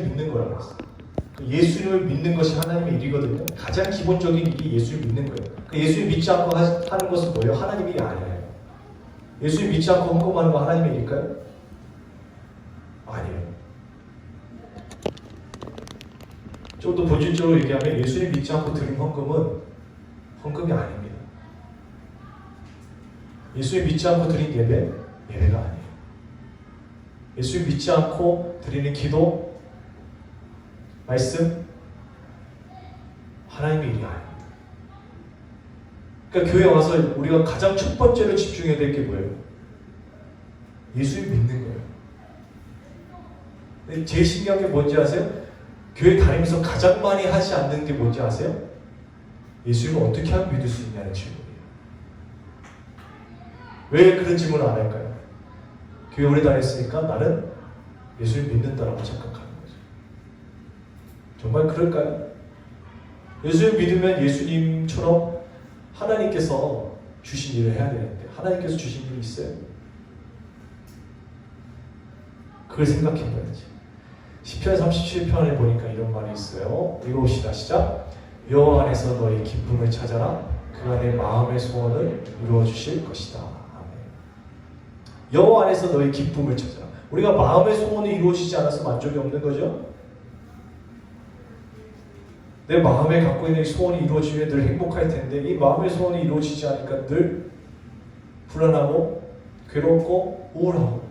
믿는 거라고 했어요. 예수님을 믿는 것이 하나님의 일이거든요. 가장 기본적인 일이 예수를 믿는 거예요. 예수를 믿지 않고 하는 것은 뭐예요? 하나님의 일이 아니에요. 예수를 믿지 않고 헌금하는 거 하나님의 일일까요? 아니에요. 좀 더 본질적으로 얘기하면 예수를 믿지 않고 드린 헌금은 헌금이 아닙니다. 예수를 믿지 않고 드린 예배가 아니에요. 예수를 믿지 않고 드리는 기도, 말씀, 하나님의 일이 아닙니다. 그러니까 교회 와서 우리가 가장 첫 번째로 집중해야 될 게 뭐예요? 예수를 믿는 거예요. 근데 제일 신기한 게 뭔지 아세요? 교회 다니면서 가장 많이 하지 않는 게 뭔지 아세요? 예수를 어떻게 하면 믿을 수 있냐는 질문이에요. 왜 그런 질문을 안 할까요? 교회 오래 다녔으니까 나는 예수를 믿는다라고 착각하는 거죠. 정말 그럴까요? 예수를 믿으면 예수님처럼 하나님께서 주신 일을 해야 되는데 하나님께서 주신 일이 있어요? 그걸 생각해 봐야지. 시편 37편에 보니까 이런 말이 있어요. 읽어봅시다. 시작. 여호와 안에서 너의 기쁨을 찾아라. 그 안에 마음의 소원을 이루어 주실 것이다. 아멘. 여호와 안에서 너의 기쁨을 찾아라. 우리가 마음의 소원이 이루어지지 않아서 만족이 없는 거죠. 내 마음에 갖고 있는 소원이 이루어지면 늘 행복할 텐데 이 마음의 소원이 이루어지지 않으니까 늘 불안하고 괴롭고 우울하고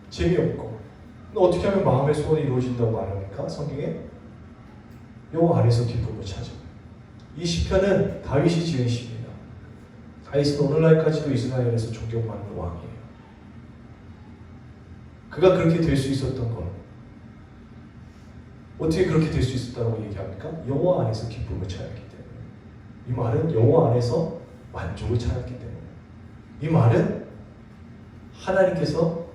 재미없고. 어떻게 하면 마음의 소원이 이루어진다고 말합니까? 성경에 여호와 안에서 기쁨을 찾아. 이 시편은 다윗이 지은 시입니다. 다윗은 오늘날까지도 이스라엘에서 존경받는 왕이에요. 그가 그렇게 될 수 있었던 건 어떻게 그렇게 될 수 있었다고 얘기합니까? 여호와 안에서 기쁨을 찾았기 때문에. 이 말은 여호와 안에서 만족을 찾았기 때문에. 이 말은 하나님께서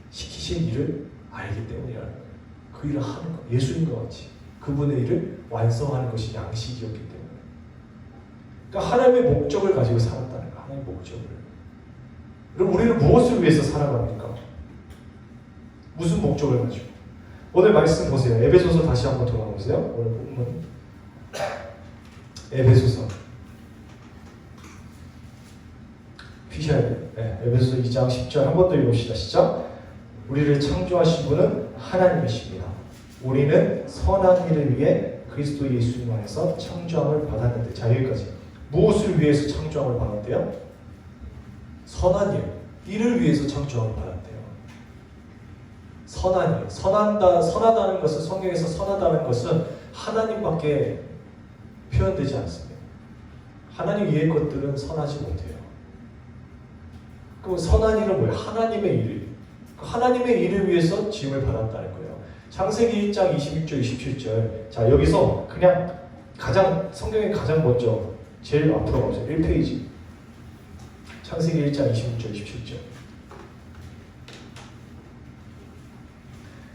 시키신 일을 알기 때문이라는 거예요. 그 일을 하는 것, 예수님과 같이 그분의 일을 완성하는 것이 양식이었기 때문에. 그러니까 하나님의 목적을 가지고 살았다는 거예요. 하나님의 목적을. 그럼 우리는 무엇을 위해서 살아갑니까? 무슨 목적을 가지고? 오늘 말씀 보세요. 에베소서 다시 한번 돌아보세요. 오늘 본문 에베소서 피셔야 돼요. 네, 에베소서 2장 10절 한 번 더 읽읍시다. 시작. 우리를 창조하신 분은 하나님이십니다. 우리는 선한 일을 위해 그리스도 예수님 안에서 창조함을 받았는데. 자, 여기까지. 무엇을 위해서 창조함을 받았대요? 선한 일. 일을 위해서 창조함을 받았대요. 선한 일. 선하다는 것은, 성경에서 선하다는 것은 하나님밖에 표현되지 않습니다. 하나님 이외의 것들은 선하지 못해요. 그럼 선한 일은 뭐예요? 하나님의 일. 하나님의 일을 위해서 지음을 받았다는 거예요. 창세기 1장 26절, 27절. 자, 여기서 그냥 성경에 가장 먼저 제일 앞으로 가보세요. 1페이지. 창세기 1장 26절, 27절.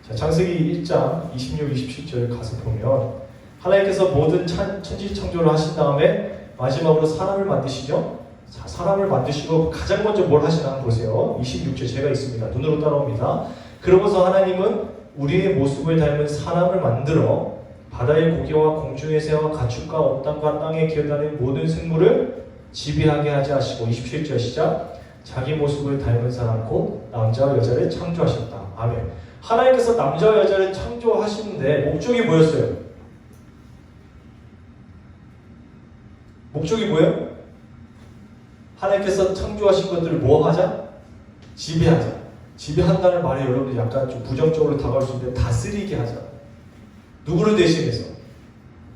자, 창세기 1장 26, 27절 가서 보면 하나님께서 모든 천지 창조를 하신 다음에 마지막으로 사람을 만드시죠? 자, 사람을 만드시고 가장 먼저 뭘 하시나 한번 보세요. 26절 제가 있습니다. 눈으로 따라옵니다. 그러고서 하나님은 우리의 모습을 닮은 사람을 만들어 바다의 고기와 공중의 새와 가축과 온 땅과 땅에 기어다니는 모든 생물을 지배하게 하지 하시고 27절 시작. 자기 모습을 닮은 사람 곧 남자와 여자를 창조하셨다. 아멘. 하나님께서 남자와 여자를 창조하시는데 목적이 뭐였어요? 목적이 뭐예요? 하나님께서 창조하신 것들을 뭐 하자? 지배하자. 지배한다는 말이 여러분 약간 좀 부정적으로 다가올 수 있는데 다스리게 하자. 누구를 대신해서?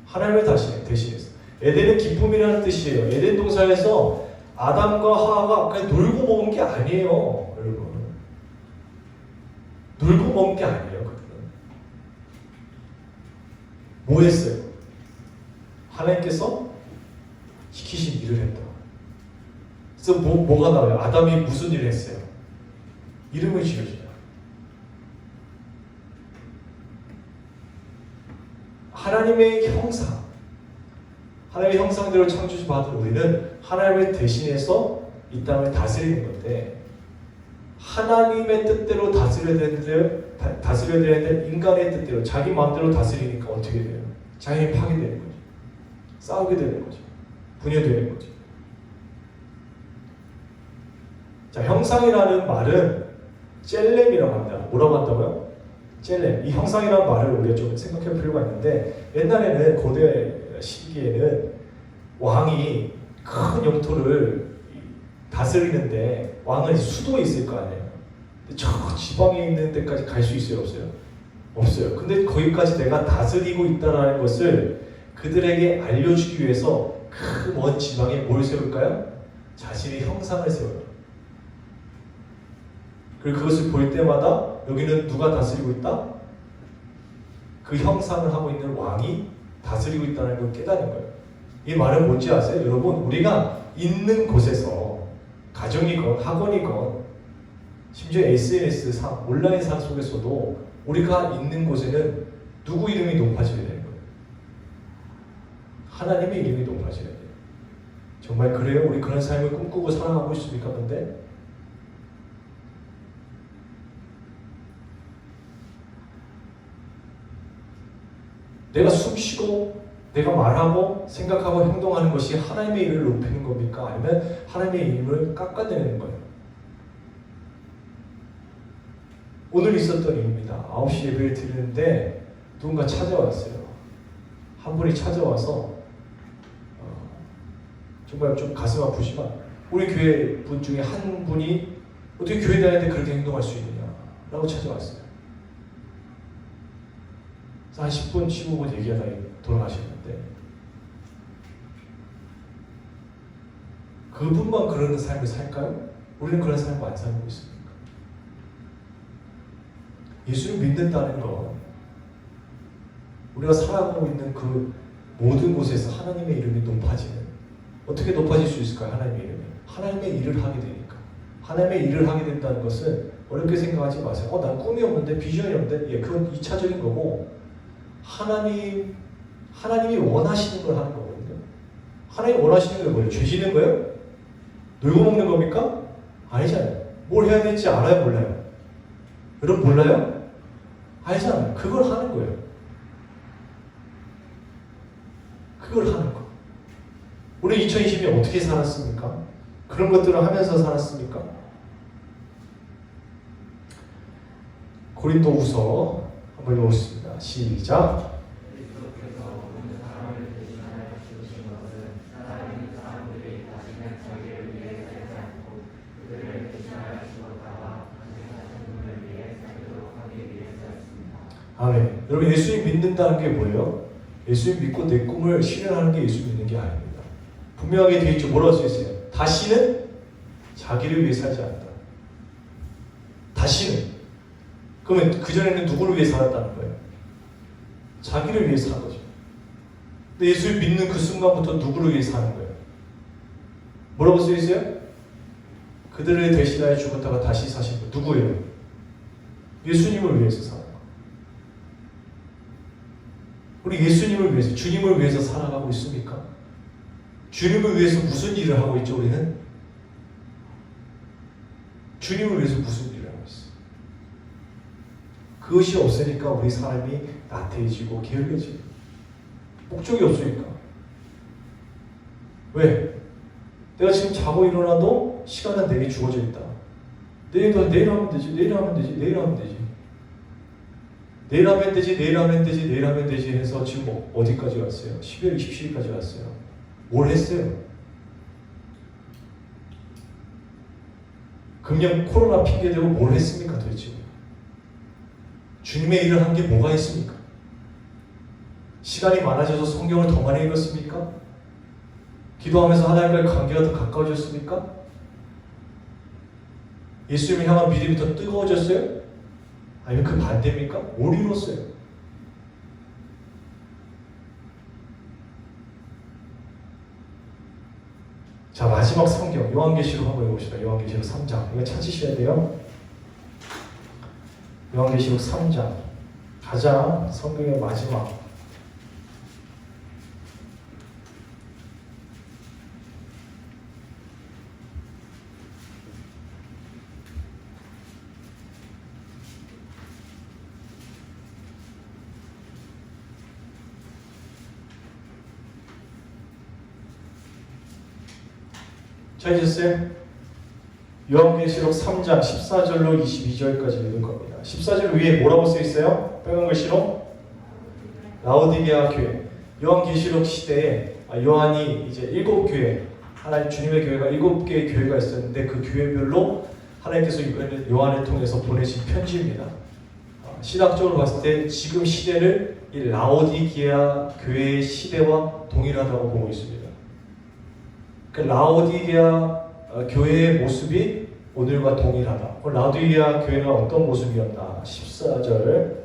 하나님을 대신해서. 에덴은 기쁨이라는 뜻이에요. 에덴 동산에서 아담과 하와가 그냥 놀고 먹은 게 아니에요. 여러분. 놀고 먹은 게 아니에요. 그들은. 뭐 했어요? 하나님께서 시키신 일을 했다. 그래서 뭐가 나와요? 아담이 무슨 일을 했어요? 이름을 지어주자. 하나님의 형상, 하나님의 형상대로 창조받은 우리는 하나님을 대신해서 이 땅을 다스리는 건데 하나님의 뜻대로 다스려야 되는데 인간의 뜻대로 자기 마음대로 다스리니까 어떻게 돼요? 자연이 파괴되는 거죠. 싸우게 되는 거죠. 분열되는 거죠. 자, 형상이라는 말은 젤렘이라고 합니다. 뭐라고 한다고요? 젤렘. 이 형상이라는 말을 우리가 좀 생각해 볼 필요가 있는데, 옛날에는 고대 시기에는 왕이 큰 영토를 다스리는데 왕은 수도에 있을 거 아니에요. 저 지방에 있는 데까지 갈 수 있어요? 없어요? 없어요. 근데 거기까지 내가 다스리고 있다는 것을 그들에게 알려주기 위해서 그 먼 지방에 뭘 세울까요? 자신의 형상을 세워요. 그리고 그것을 볼 때마다 여기는 누가 다스리고 있다? 그 형상을 하고 있는 왕이 다스리고 있다는 걸 깨닫는 거예요. 이 말은 뭔지 아세요? 여러분, 우리가 있는 곳에서 가정이건 학원이건 심지어 SNS상 온라인상 속에서도 우리가 있는 곳에는 누구 이름이 높아져야 되는 거예요? 하나님의 이름이 높아져야 돼요. 정말 그래요? 우리 그런 삶을 꿈꾸고 살아가고 있습니까? 근데 내가 숨쉬고 내가 말하고 생각하고 행동하는 것이 하나님의 이름을 높이는 겁니까? 아니면 하나님의 이름을 깎아내리는 거예요? 오늘 있었던 일입니다. 9시 예배를 드리는데 누군가 찾아왔어요. 한 분이 찾아와서 정말 좀 가슴 아프지만 우리 교회 분 중에 한 분이 어떻게 교회 다니는데 그렇게 행동할 수 있느냐 라고 찾아왔어요. 한 10분, 15분 얘기하다 돌아가셨는데 그분만 그런 삶을 살까요? 우리는 그런 삶을 안 살고 있습니까? 예수를 믿는다는 건 우리가 살아가고 있는 그 모든 곳에서 하나님의 이름이 높아지는, 어떻게 높아질 수 있을까요? 하나님의 이름이 하나님의 일을 하게 되니까. 하나님의 일을 하게 된다는 것은 어렵게 생각하지 마세요. 난 꿈이 없는데, 비전이 없는데, 예, 그건 2차적인 거고, 하나님이 원하시는 걸 하는 거거든요. 하나님이 원하시는 게 뭐예요? 죄 짓는 거예요? 놀고 먹는 겁니까? 아니잖아요. 뭘 해야 될지 알아요, 몰라요? 여러분 몰라요? 알잖아요. 그걸 하는 거예요. 그걸 하는 거. 우리 2020년 어떻게 살았습니까? 그런 것들을 하면서 살았습니까? 고린도후서 한번 읽어보겠습니다. 시작. 아멘. 여러분, 예수님 믿는다는 게 뭐예요? 예수님 믿고 내 꿈을 실현하는 게 예수 믿는 게 아닙니다. 분명하게 되어 있죠. 뭐라고 써있어요? 다시는 자기를 위해 살지 않는다. 다시는. 그러면 그전에는 누구를 위해 살았다는 거예요? 자기를 위해 산 거죠. 근데 예수를 믿는 그 순간부터 누구를 위해 사는 거예요? 뭐라고 써있어요? 그들을 대신하여 죽었다가 다시 사신 분. 누구예요? 예수님을 위해서 사는 거예요. 우리 예수님을 위해서, 주님을 위해서 살아가고 있습니까? 주님을 위해서 무슨 일을 하고 있죠, 우리는? 주님을 위해서 무슨 일을 하고 있어요? 그것이 없으니까 우리 삶이 나태해지고 게을러지고 목적이 없으니까. 왜? 내가 지금 자고 일어나도 시간은 내게 주어져 있다. 내일 하면 되지, 내일 하면 되지, 내일 하면 되지. 내일 하면 되지, 내일 하면 되지, 내일 하면 되지 해서 지금 어디까지 왔어요? 12월 27일까지 왔어요. 뭘 했어요? 금년 코로나 핑계대고 뭘 했습니까 도대체? 주님의 일을 한 게 뭐가 있습니까? 시간이 많아져서 성경을 더 많이 읽었습니까? 기도하면서 하나님과의 관계가 더 가까워졌습니까? 예수님을 향한 믿음이 더 뜨거워졌어요? 아니면 그 반대입니까? 뭘 이뤘어요? 자, 마지막 성경 요한계시록 한번 읽어봅시다. 요한계시록 3장. 이거 찾으셔야 돼요. 요한계시록 3장. 가장 성경의 마지막. 찾으셨어요? 요한계시록 3장 14절로 22절까지 읽을 겁니다. 14절 위에 뭐라고 써 있어요? 빨간 글씨로 라오디게아 교회. 요한계시록 시대에 요한이 이제 7교회, 하나님 주님의 교회가 7개의 교회가 있었는데 그 교회별로 하나님께서 요한을 통해서 보내신 편지입니다. 신학적으로 봤을 때 지금 시대를 이 라오디게아 교회의 시대와 동일하다고 보고 있습니다. 그 라오디게아 교회의 모습이 오늘과 동일하다. 라오디게아 교회는 어떤 모습이었나? 14절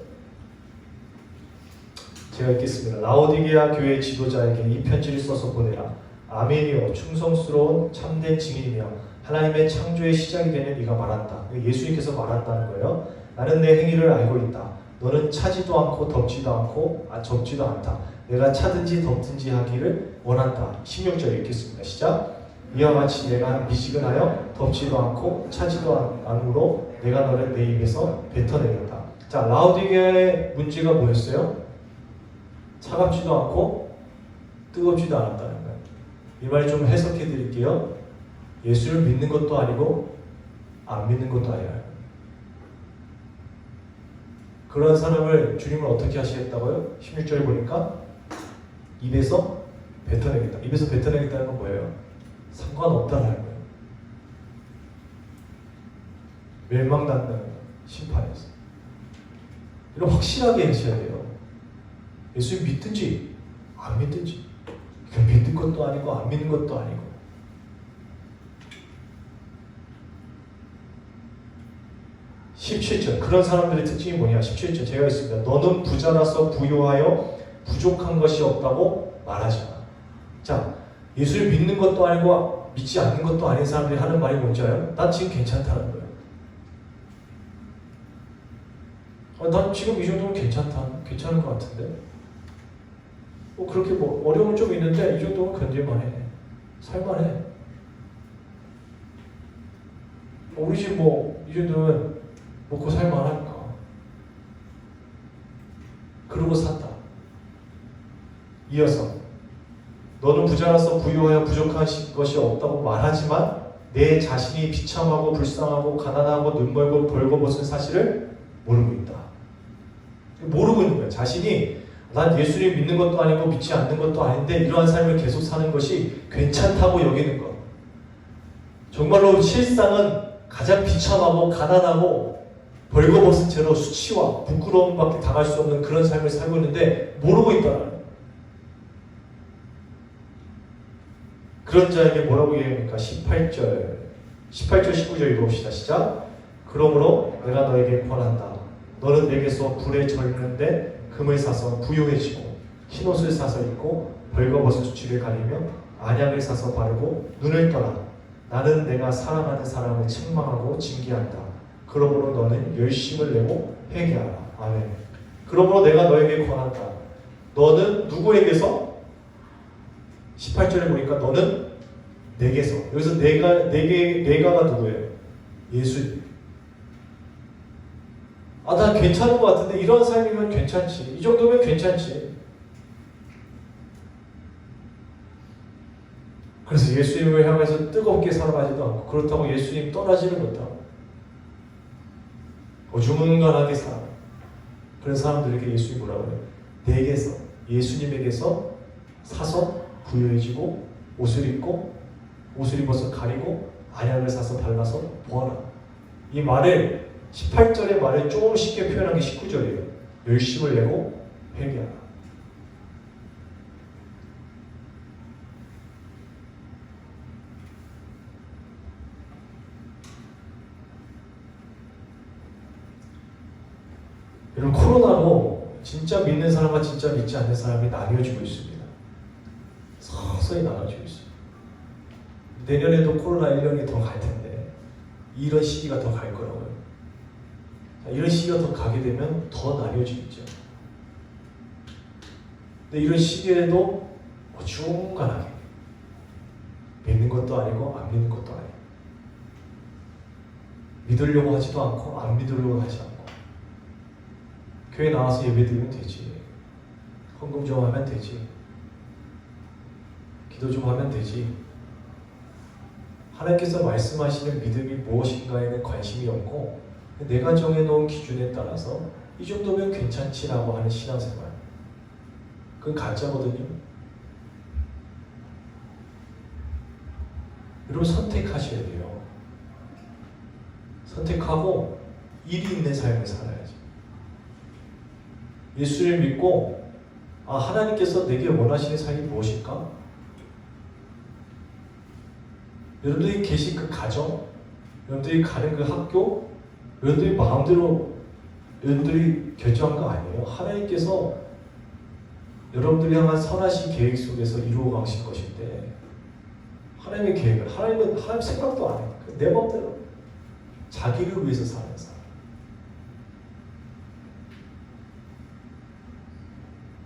제가 읽겠습니다. 라오디게아 교회 지도자에게 이 편지를 써서 보내라. 아멘이요 충성스러운 참된 증인이며 하나님의 창조의 시작이 되는 이가 말한다. 예수님께서 말한다는 거예요. 나는 내 행위를 알고 있다. 너는 차지도 않고 덮지도 않고 접지도 않다. 내가 차든지 덮든지 하기를 원한다. 16절 읽겠습니다. 시작. 이와 같이 내가 미지근하여 덮지도 않고 차지도 않으므로 내가 너를 내 입에서 뱉어내겠다. 자, 라오디게아의 문제가 뭐였어요? 차갑지도 않고 뜨겁지도 않았다는 거예요. 이 말 좀 해석해 드릴게요. 예수를 믿는 것도 아니고 안 믿는 것도 아니에요. 그런 사람을 주님은 어떻게 하시겠다고요? 16절에 보니까 입에서 뱉어내겠다. 입에서 뱉어내겠다는 건 뭐예요? 상관없다는 거예요. 멸망받는 심판에서. 이런 확실하게 하셔야 돼요. 예수 믿든지 안 믿든지. 믿는 것도 아니고 안 믿는 것도 아니고. 17절 그런 사람들의 특징이 뭐냐? 17절 제가 있습니다. 너는 부자라서 부유하여 부족한 것이 없다고 말하지 마. 자, 예수를 믿는 것도 아니고 믿지 않는 것도 아닌 사람들이 하는 말이 뭔지 알아요? 난 지금 괜찮다는 거예요. 난 지금 이 정도면 괜찮은 것 같은데. 그렇게 어려움은 좀 있는데 이 정도면 견딜만해. 살만해. 우리 집 이 정도면 먹고 살만하니까. 그러고 산다. 이어서 너는 부자라서 부유하여 부족한 것이 없다고 말하지만 내 자신이 비참하고 불쌍하고 가난하고 눈멀고 벌거벗은 사실을 모르고 있다. 모르고 있는 거야. 자신이 난 예수를 믿는 것도 아니고 믿지 않는 것도 아닌데 이러한 삶을 계속 사는 것이 괜찮다고 여기는 것. 정말로 실상은 가장 비참하고 가난하고 벌거벗은 채로 수치와 부끄러움밖에 당할 수 없는 그런 삶을 살고 있는데 모르고 있다는 거예요. 그런 자에게 뭐라고 얘기합니까? 18절 19절 읽어봅시다. 시작. 그러므로 내가 너에게 권한다. 너는 내게서 불에 절는데 금을 사서 부유해지고 흰옷을 사서 입고 벌거벗은 수치를 가리며 안약을 사서 바르고 눈을 떠라. 나는 내가 사랑하는 사람을 책망하고 징계한다. 그러므로 너는 열심을 내고 회개하라. 아멘. 그러므로 내가 너에게 권한다. 너는 누구에게서? 18절에 보니까 너는 내게서. 여기서 내가가 누구예요? 예수님. 난 괜찮은 것 같은데 이런 삶이면 괜찮지. 이 정도면 괜찮지. 그래서 예수님을 향해서 뜨겁게 살아가지도 않고 그렇다고 예수님 떠나지는 못하고 어중간하게 살아. 그런 사람들에게 예수님이 뭐라고 해요? 내게서 예수님에게서 사서 부유해지고 옷을 입고 옷을 입어서 가리고 안약을 사서 발라서 보아라. 이 말을 18절의 말을 조금 쉽게 표현한 게 19절이에요. 열심을 내고 회개하라. 여러분, 코로나로 진짜 믿는 사람과 진짜 믿지 않는 사람이 나뉘어지고 있습니다. 서서히 나눠지고 있어요. 내년에도 코로나 1년이 더 갈 텐데 이런 시기가 더 갈 거라고요. 이런 시기가 더 가게 되면 더 나뉘어지겠죠. 근데 이런 시기에도 어중간하게 믿는 것도 아니고 안 믿는 것도 아니고 믿으려고 하지도 않고 안 믿으려고 하지 않고 교회 나와서 예배드리면 되지. 헌금 좀 하면 되지. 기도 좀 하면 되지. 하나님께서 말씀하시는 믿음이 무엇인가에는 관심이 없고 내가 정해놓은 기준에 따라서 이 정도면 괜찮지라고 하는 신앙생활, 그건 가짜거든요. 여러분 선택하셔야 돼요. 선택하고 일이 있는 삶을 살아야죠. 예수를 믿고 하나님께서 내게 원하시는 삶이 무엇일까? 여러분들이 계신 그 가정, 여러분들이 가는 그 학교, 여러분들이 마음대로 여러분들이 결정한 거 아니에요. 하나님께서 여러분들이 향한 선하신 계획 속에서 이루어 가신 것인데 하나님의 계획을 하나님 생각도 안 해요. 내 마음대로 자기를 위해서 사는 사람.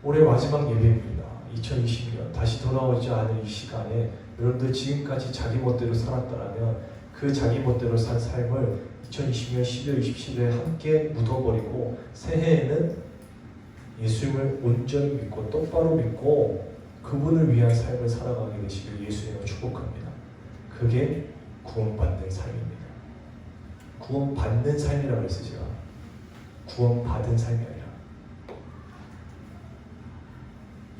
올해 마지막 예배입니다. 2020년 다시 돌아오지 않을 이 시간에 여러분들 지금까지 자기 멋대로 살았다면 그 자기 멋대로 산 삶을 2020년 12월 27일에 함께 묻어버리고 새해에는 예수님을 온전히 믿고 똑바로 믿고 그분을 위한 삶을 살아가게 되시길 예수님을 축복합니다. 그게 구원받는 삶입니다. 구원받는 삶이라고 했어요. 제가 구원받은 삶이 아니라.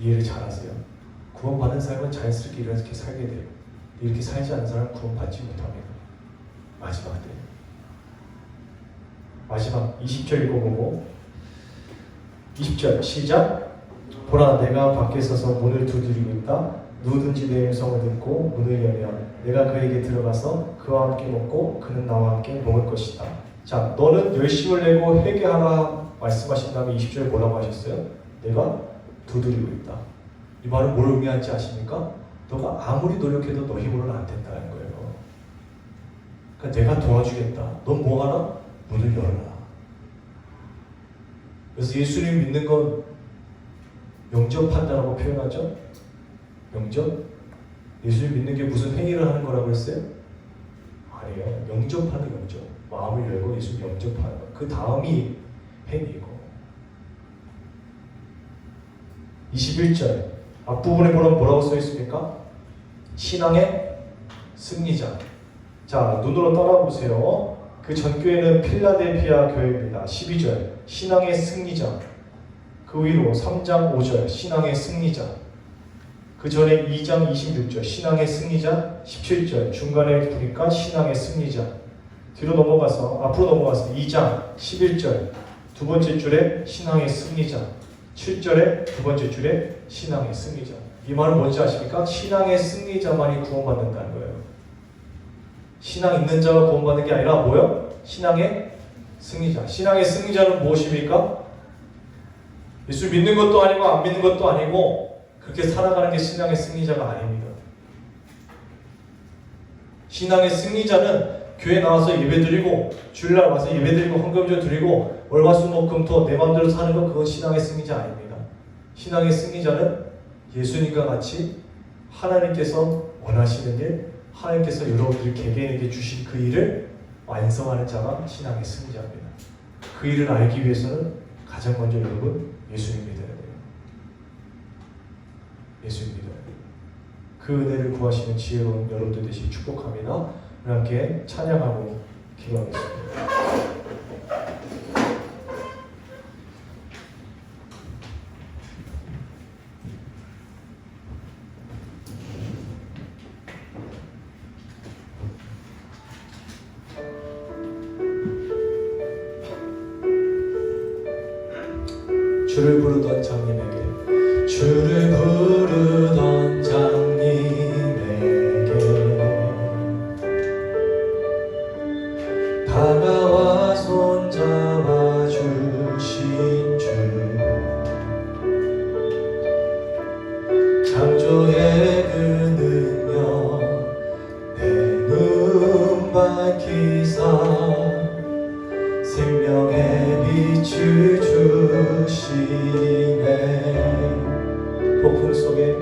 이해를 잘하세요? 구원받은 삶은 자연스럽게 이렇게 살게 돼요. 이렇게 살지 않는 사람은 구원받지 못합니다. 마지막 때. 마지막 20절 읽어보고 20절 시작. 보라 내가 밖에 서서 문을 두드리고 있다. 누구든지 내 음성을 듣고 문을 열면 내가 그에게 들어가서 그와 함께 먹고 그는 나와 함께 먹을 것이다. 자, 너는 열심을 내고 회개하라 말씀하신 다음에 20절에 뭐라고 하셨어요? 내가 두드리고 있다. 이 말은 뭘 의미하는지 아십니까? 너가 아무리 노력해도 너 힘으로는 안 된다는 거예요. 그러니까 내가 도와주겠다. 넌 뭐 하나? 문을 열어라. 그래서 예수님 믿는 건 영접한다라고 표현하죠? 영접? 예수님 믿는 게 무슨 행위를 하는 거라고 했어요? 아니에요. 영접하는 영접. 마음을 열고 예수님 영접하는 거. 그 다음이 행위고. 21절 앞부분에 보면 뭐라고 써 있습니까? 신앙의 승리자. 자, 눈으로 따라보세요. 그 전교회는 필라델피아 교회입니다. 12절 신앙의 승리자. 그 위로 3장 5절 신앙의 승리자. 그 전에 2장 26절 신앙의 승리자. 17절 중간에 보니까 신앙의 승리자. 뒤로 넘어가서 앞으로 넘어가서 2장 11절 두 번째 줄에 신앙의 승리자. 7절에 두 번째 줄에 신앙의 승리자. 이 말은 뭔지 아십니까? 신앙의 승리자만이 구원받는다는 거예요. 신앙 있는 자가 구원받는 게 아니라 뭐요? 신앙의 승리자. 신앙의 승리자는 무엇입니까? 예수 믿는 것도 아니고 안 믿는 것도 아니고 그렇게 살아가는 게 신앙의 승리자가 아닙니다. 신앙의 승리자는 교회 나와서 예배드리고 주일날 와서 예배드리고 헌금도 드리고 월화수목금토 내 마음대로 사는 건 그건 신앙의 승리자 아닙니다. 신앙의 승리자는 예수님과 같이 하나님께서 원하시는 일, 하나님께서 여러분들 개개인에게 주신 그 일을 완성하는 자가 신앙의 승리자입니다. 그 일을 알기 위해서는 가장 먼저 여러분 예수님 믿어야 돼요. 예수님 믿어야 돼요. 그 은혜를 구하시는 지혜로운 여러분들 되시기 축복합니다. 함께 찬양하고 기도하겠습니다. 주를 부르던 장님에게 주를 부르던 장님에게 다가와 손잡아 주신 주 창조의 그 능력 내 눈 밝히사 생명의 빛을 주시네. 폭풍 속에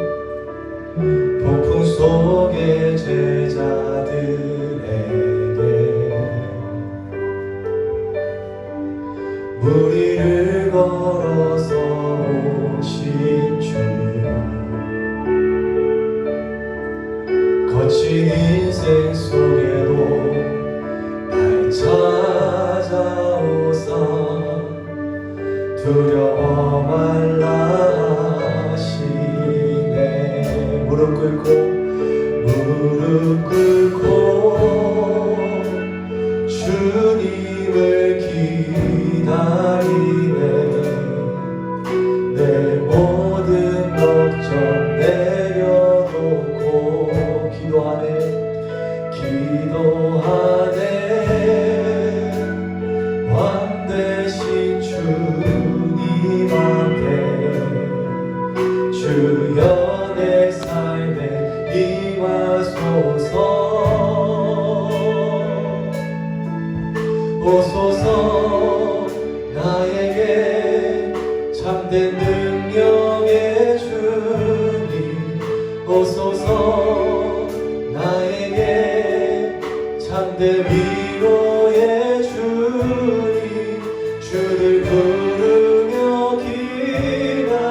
능력의 주님 오소서 나에게 참된 위로의 주님 주를 부르며 기다리는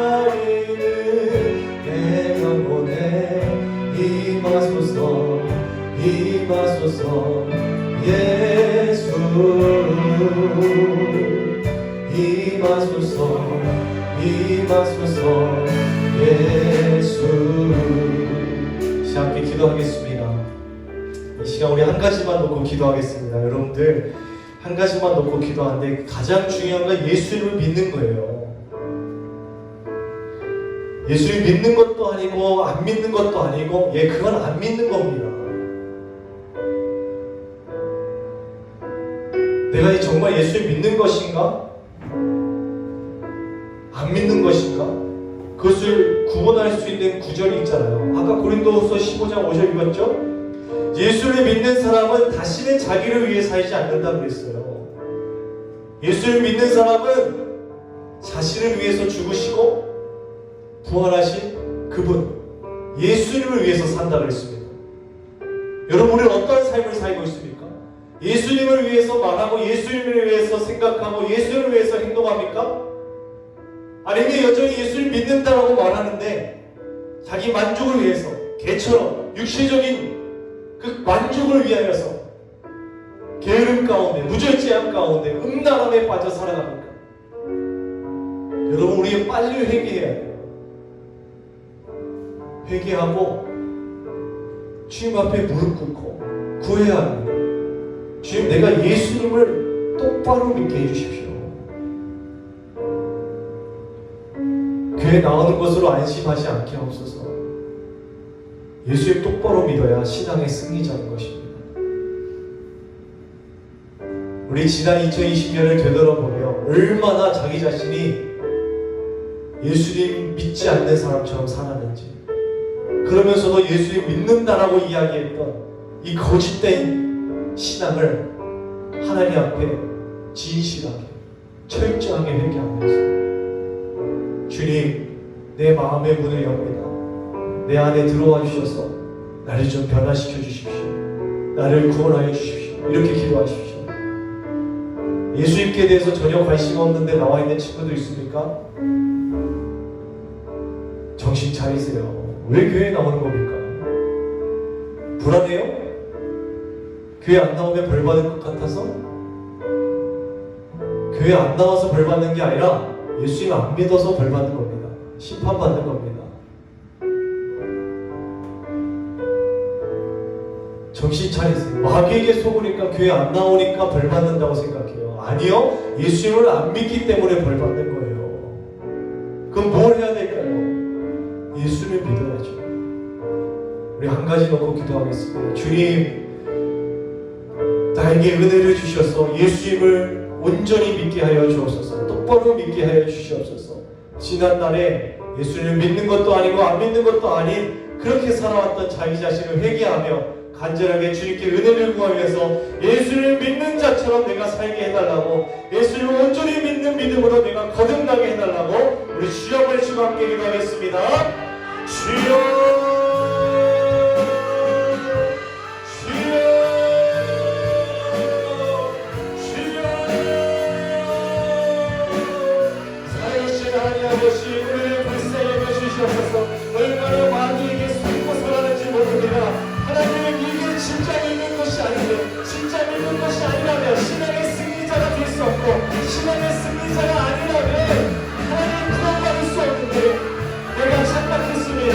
내 영혼에 임하소서 임하소서 예수 임하소서 임하소서 예수. 함께 기도하겠습니다. 이 시간 우리 한 가지만 놓고 기도하겠습니다. 여러분들 한 가지만 놓고 기도하는데 가장 중요한 건 예수님을 믿는 거예요. 예수를 믿는 것도 아니고 안 믿는 것도 아니고 그건 안 믿는 겁니다. 내가 정말 예수를 믿는 것인가? 안 믿는 것인가? 그것을 구분할 수 있는 구절이 있잖아요. 아까 고린도후서 15장 5절 읽었죠? 예수를 믿는 사람은 다시는 자기를 위해 살지 않는다 그랬어요. 예수를 믿는 사람은 자신을 위해서 죽으시고 부활하신 그분 예수님을 위해서 산다 그랬습니다. 여러분 우리는 어떤 삶을 살고 있습니까? 예수님을 위해서 말하고 예수님을 위해서 생각하고 예수님을 위해서 행동합니까? 아니면 여전히 예수를 믿는다라고 말하는데 자기 만족을 위해서 개처럼 육체적인 그 만족을 위하여서 게으름 가운데 무절제함 가운데 음란함에 빠져 살아갑니까? 여러분 우리 빨리 회개해야 돼요. 회개하고 주님 앞에 무릎 꿇고 구해야 합니다. 주님 내가 예수님을 똑바로 믿게 해주십시오. 교회 나오는 것으로 안심하지 않게 하옵소서. 예수를 똑바로 믿어야 신앙의 승리자인 것입니다. 우리 지난 2020년을 되돌아보며 얼마나 자기 자신이 예수님 믿지 않는 사람처럼 살았는지, 그러면서도 예수를 믿는다라고 이야기했던 이 거짓된 신앙을 하나님 앞에 진실하게 철저하게 회개하면서 주님 내 마음의 문을 엽니다. 내 안에 들어와 주셔서 나를 좀 변화시켜 주십시오. 나를 구원하여 주십시오. 이렇게 기도하십시오. 예수님께 대해서 전혀 관심 없는데 나와 있는 친구도 있습니까? 정신 차리세요. 왜 교회에 나오는 겁니까? 불안해요? 교회 안 나오면 벌 받을 것 같아서? 교회 안 나와서 벌 받는 게 아니라 예수님 안 믿어서 벌 받는 겁니다. 심판받는 겁니다. 정신 차리세요. 마귀에게 속으니까 교회 안 나오니까 벌 받는다고 생각해요. 아니요. 예수님을 안 믿기 때문에 벌 받는 거예요. 그럼 뭘 해야 될까요? 예수님을 믿어야죠. 우리 한 가지 놓고 기도하겠습니다. 주님 나에게 은혜를 주셔서 예수님을 온전히 믿게 하여 주옵소서. 똑바로 믿게 하여 주시옵소서. 지난날에 예수님을 믿는 것도 아니고 안 믿는 것도 아닌 그렇게 살아왔던 자기 자신을 회개하며 간절하게 주님께 은혜를 구하면서 예수를 믿는 자처럼 내가 살게 해달라고, 예수를 온전히 믿는 믿음으로 내가 거듭나게 해달라고 우리 주여 외치고 함께 기도하겠습니다. 주여 얼마나 마귀에게 속고 살아는지 모릅니다. 하나님은 이게 진짜 믿는 것이 아닌데, 진짜 믿는 것이 아니라면 신앙의 승리자가 될 수 없고, 신앙의 승리자가 아니라면 하나님 구원받을 수 없는데, 내가 착각했습니다.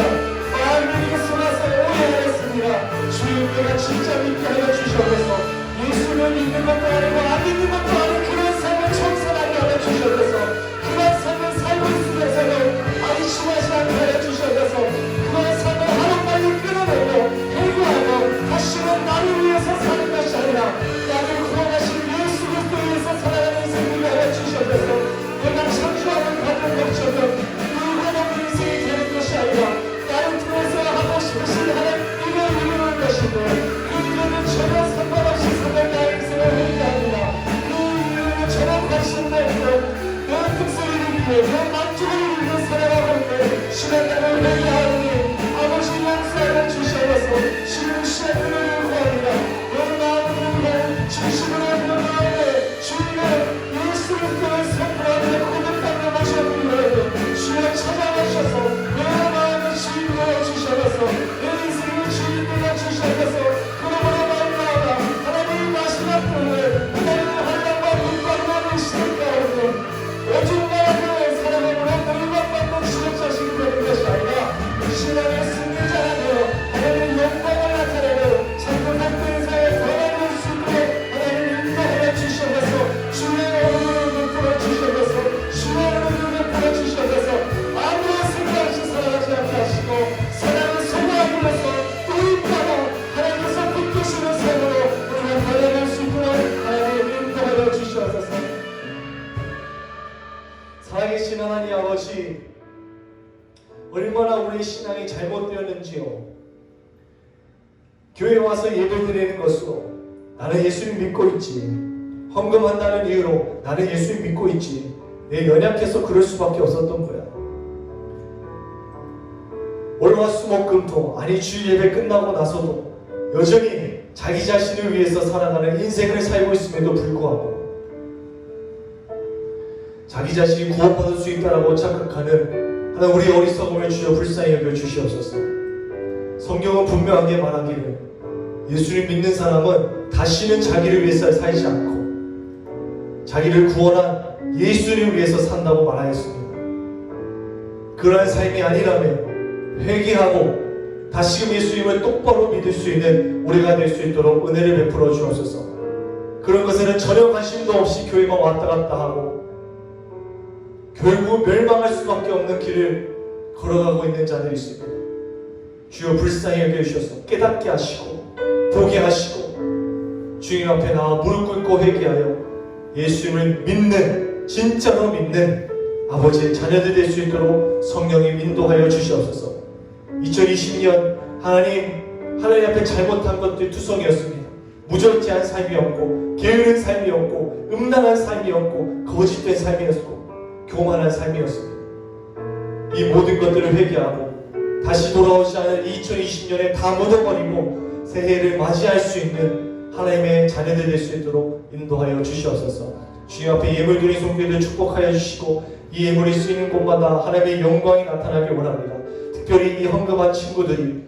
신앙을 회개하오니 아버지 용서하여 주시옵소서. 지금 시간을 구합니다. 여러분 마음을 진심으로 변화하되 주님의 예수 그리스도의 성부함에 고백하며 모셨는데 주여 찾아가셔서 내 마음을 주인되어 주셔서 내 인생을 주인되어 주셔서 그러므로 말미암아 하나님 마지막 때에 하나님의 환난과 눈방망이 시대 가운데 오죽나게 사랑으로 능력받는 지역자식이 되는 것이 아니라 신앙의 승리자가 되어 하나님의 영광을 나타내는 참고 복된사의 권한을 수 있도록 하나님을 인도하여 주셔서 주의 얼굴을 베풀어 주셔서 주의 얼굴을 베풀어 주셔서 아무런 생각 없이 살아가지 않게 하시고 사랑을 소망하기 위해서 또 있다가 하나님께서 붙드시는 삶으로 우리가 달려갈 수 있도록 하나님을 인도하여 주셔서 살아계신 하나님 아버지, 얼마나 우리의 신앙이 잘못되었는지요. 교회에 와서 예배드리는 것으로 나는 예수님 믿고 있지, 헌금한다는 이유로 나는 예수님 믿고 있지, 내 연약해서 그럴 수밖에 없었던 거야. 월화수목금토 아니 주 예배 끝나고 나서도 여전히 자기 자신을 위해서 살아가는 인생을 살고 있음에도 불구하고 자기 자신이 구원받을 수 있다라고 착각하는 하나님 우리 어리석음을 주여 불쌍히 여겨 주시옵소서. 성경은 분명하게 말하기를 예수를 믿는 사람은 다시는 자기를 위해서 살지 않고 자기를 구원한 예수를 위해서 산다고 말하였습니다. 그러한 삶이 아니라면 회개하고 다시금 예수님을 똑바로 믿을 수 있는 우리가 될 수 있도록 은혜를 베풀어 주옵소서. 그런 것에는 전혀 관심도 없이 교회만 왔다 갔다 하고 결국 멸망할 수밖에 없는 길을 걸어가고 있는 자들이 있습니다. 주여 불쌍히 여겨주셔서 깨닫게 하시고 보게 하시고 주님 앞에 나와 무릎 꿇고 회개하여 예수님을 믿는, 진짜로 믿는 아버지의 자녀들 될 수 있도록 성령님 인도하여 주시옵소서. 2020년 하나님 앞에 잘못한 것들이 투성이었습니다. 무절제한 삶이었고 게으른 삶이었고 음란한 삶이었고 거짓된 삶이었고 교만한 삶이었습니다. 이 모든 것들을 회개하고 다시 돌아오지 않을 2020년에 다 묻어버리고 새해를 맞이할 수 있는 하나님의 자녀들 될 수 있도록 인도하여 주시옵소서. 주님 앞에 예물 드린 손길을 축복하여 주시고 이 예물이 쓰이는 곳마다 하나님의 영광이 나타나길 원합니다. 특별히 이 헌금한 친구들이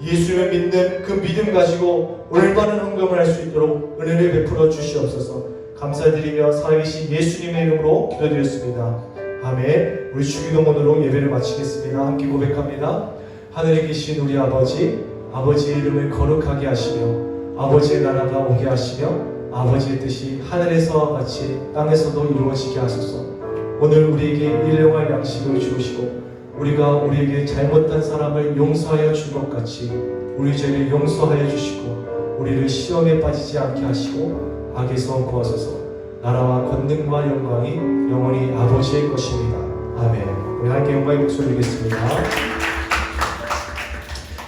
예수를 믿는 그 믿음 가지고 올바른 헌금을 할 수 있도록 은혜를 베풀어 주시옵소서. 감사드리며 살아계신 예수님의 이름으로 기도드렸습니다. 아멘. 우리 주기도문으로 예배를 마치겠습니다. 함께 고백합니다. 하늘에 계신 우리 아버지, 아버지의 이름을 거룩하게 하시며 아버지의 나라가 오게 하시며 아버지의 뜻이 하늘에서와 같이 땅에서도 이루어지게 하소서. 오늘 우리에게 일용할 양식을 주시고 우리가 우리에게 잘못한 사람을 용서하여 준 것 같이 우리 죄를 용서하여 주시고 우리를 시험에 빠지지 않게 하시고 악에서 구하소서. 나라와 권능과 영광이 영원히 아버지의 것입니다. 아멘. 우리 함께 영광의 목소리 드리겠습니다.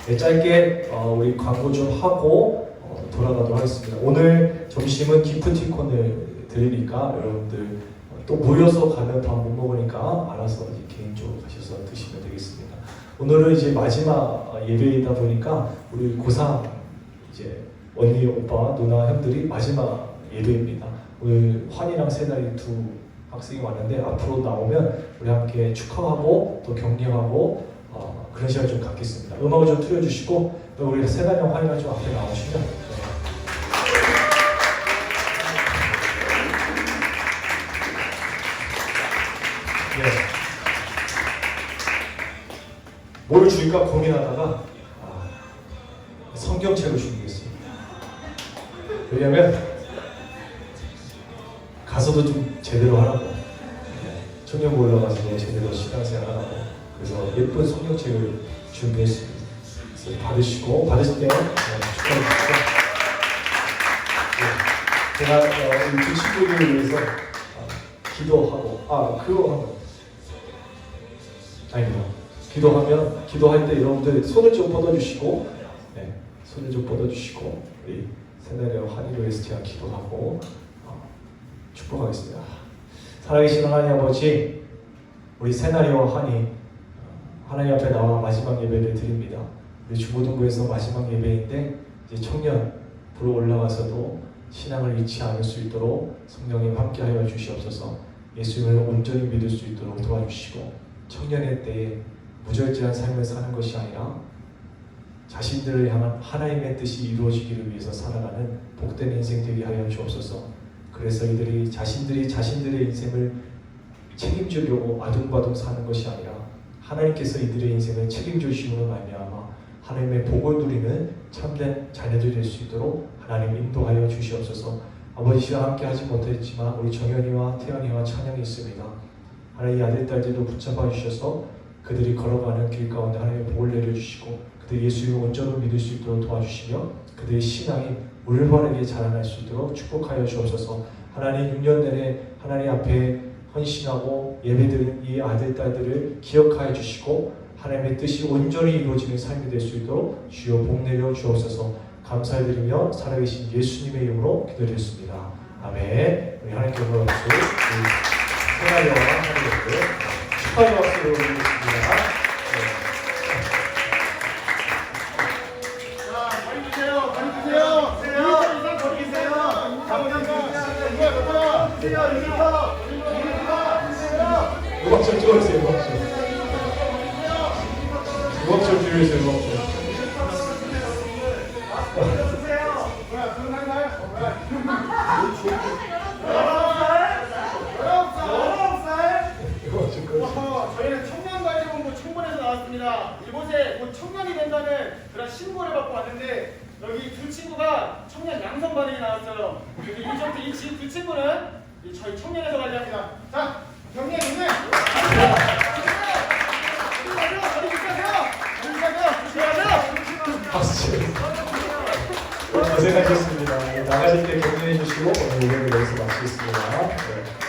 네, 짧게 우리 광고 좀 하고 돌아가도록 하겠습니다. 오늘 점심은 기프티콘을 드리니까 여러분들 또 모여서 가면 밥 못 먹으니까 알아서 이제 개인적으로 가셔서 드시면 되겠습니다. 오늘은 이제 마지막 예배이다 보니까 우리 고3 이제 언니, 오빠, 누나, 형들이 마지막 예배입니다. 오늘 환이랑 세달이 두 학생이 왔는데 앞으로 나오면 우리 함께 축하하고 또 격려하고 그런 시간 좀 갖겠습니다. 음악을 좀 틀어주시고 또 우리 세달이랑 환이랑 좀 앞에 나오시면 네. 뭘 줄까 고민하다가 성경책을 준비했습니다. 왜냐면 가서도 좀 제대로 하라고, 청년부 올라가서도 제대로 신앙생활 하라고, 그래서 예쁜 성경책을 준비했습니다. 그래서 받으실 때 축하해주시고, 제가 이 두 친구들을 위해서 기도하고 그거 하고 아닙니다. 기도할 때 여러분들 손을 좀 뻗어주시고, 네, 손을 좀 뻗어주시고 우리 세나리와 한이를 위해서 제가 기도하고 축복하겠습니다. 살아계신 하나님 아버지, 우리 세나리와 한이 하나님 앞에 나와 마지막 예배를 드립니다. 우리 중고등부에서 마지막 예배인데 이제 청년 부로 올라가서도 신앙을 잃지 않을 수 있도록 성령님 함께하여 주시옵소서. 예수님을 온전히 믿을 수 있도록 도와주시고 청년의 때에 무절제한 삶을 사는 것이 아니라 자신들을 향한 하나님의 뜻이 이루어지기를 위해서 살아가는 복된 인생 되게 하여 주옵소서. 그래서 이들이 자신들의 인생을 책임지려고 아둥바둥 사는 것이 아니라 하나님께서 이들의 인생을 책임져 주심으로 말미암아 하나님의 복을 누리는 참된 자녀들이 될 수 있도록 하나님 인도하여 주시옵소서. 아버지 시간 함께 하지 못했지만 우리 정현이와 태연이와 찬영이 있습니다. 하나님 아들 딸들도 붙잡아 주셔서 그들이 걸어가는 길 가운데 하나님의 복을 내려주시고 그들이 예수님을 온전히 믿을 수 있도록 도와주시며 그들의 신앙이 올바르게 자라날 수 있도록 축복하여 주옵소서. 하나님 6년 내내 하나님 앞에 헌신하고 예배드린 이 아들 딸들을 기억하여 주시고 하나님의 뜻이 온전히 이루어지는 삶이 될 수 있도록 주여 복 내려 주옵소서. 감사드리며 살아계신 예수님의 이름으로 기도드렸습니다. 아멘. 우리 하나님께 영광 박수. 생활여와 하나님께 축하의 박수로 드리겠습니다. 음악좀 찍어주세요. 음악 좀 줄여주세요. 음악 좀. 저희는 청년관리본부 청문회에서 나왔습니다. 이곳에 곧 청년이 된다는 그런 신고를 받고 왔는데 여기 두 친구가 청년 양성반응이 나왔어요. 여기 이정도 이두 친구는 저희 청년에서 관리합니다. 자, 경례 경례. 박수. 고생하셨습니다. 나가실 때 격려해 주시고 오늘 예배를 여기서 마치겠습니다. 네.